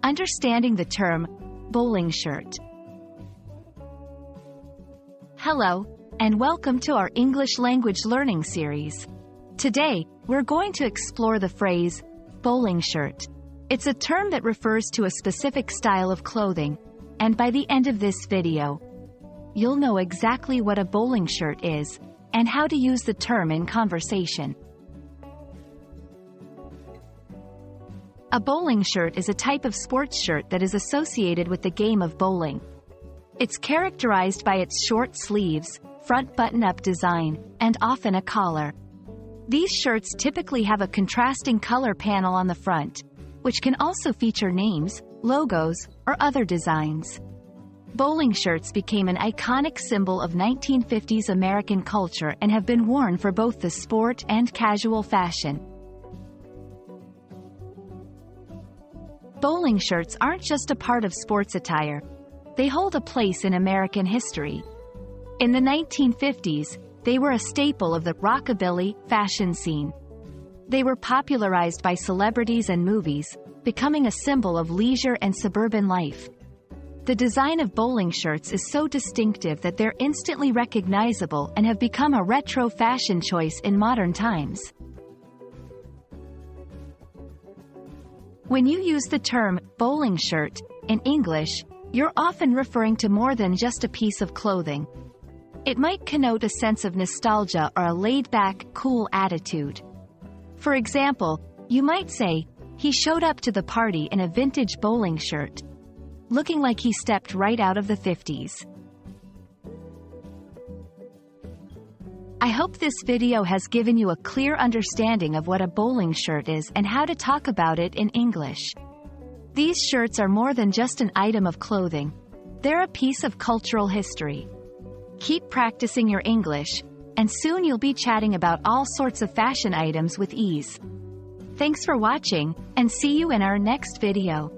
Understanding the term bowling shirt. Hello, and welcome to our English language learning series. Today, we're going to explore the phrase bowling shirt. It's a term that refers to a specific style of clothing, and by the end of this video, you'll know exactly what a bowling shirt is and how to use the term in conversation. A bowling shirt is a type of sports shirt that is associated with the game of bowling. It's characterized by its short sleeves, front button-up design, and often a collar. These shirts typically have a contrasting color panel on the front, which can also feature names, logos, or other designs. Bowling shirts became an iconic symbol of 1950s American culture and have been worn for both the sport and casual fashion. Bowling shirts aren't just a part of sports attire. They hold a place in American history. In the 1950s, they were a staple of the rockabilly fashion scene. They were popularized by celebrities and movies, becoming a symbol of leisure and suburban life. The design of bowling shirts is so distinctive that they're instantly recognizable and have become a retro fashion choice in modern times. When you use the term bowling shirt in English, you're often referring to more than just a piece of clothing. It might connote a sense of nostalgia or a laid-back, cool attitude. For example, you might say, "He showed up to the party in a vintage bowling shirt, looking like he stepped right out of the 50s. I hope this video has given you a clear understanding of what a bowling shirt is and how to talk about it in English. These shirts are more than just an item of clothing. They're a piece of cultural history. Keep practicing your English, and soon you'll be chatting about all sorts of fashion items with ease. Thanks for watching, and see you in our next video.